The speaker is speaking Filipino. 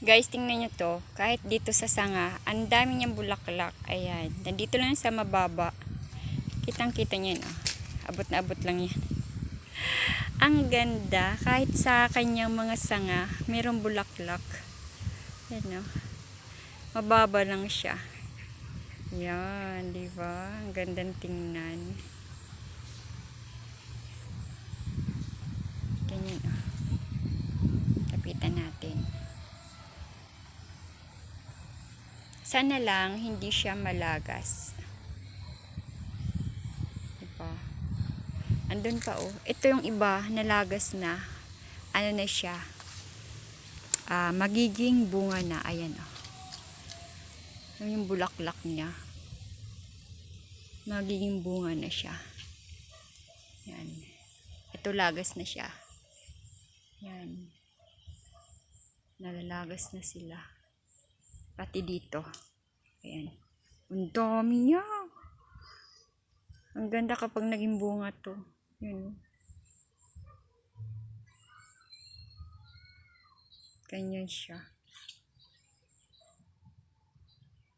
Guys, tingnan nyo to. Kahit dito sa sanga, ang dami niyang bulaklak. Ayan. Nandito lang sa mababa. Kitang-kita nyo yun. Oh. Abot na abot lang yan. Ang ganda. Kahit sa kanyang mga sanga, mayroong bulaklak. Yan o. Mababa lang siya. Yan, diba? Ang gandang tingnan. Ganyan o. Kapitan natin. Sana lang hindi siya malagas. Diba? Andun pa oh. Ito yung iba, nalagas na. Ano na siya? Magiging bunga na. Ayan oh. Yung bulaklak niya. Magiging bunga na siya. Yan. Ito lagas na siya. Yan. Nalalagas na sila. Pati dito. Ayan. Ang dami niya. Ang ganda kapag naging bunga to. Yan. Ganyan siya.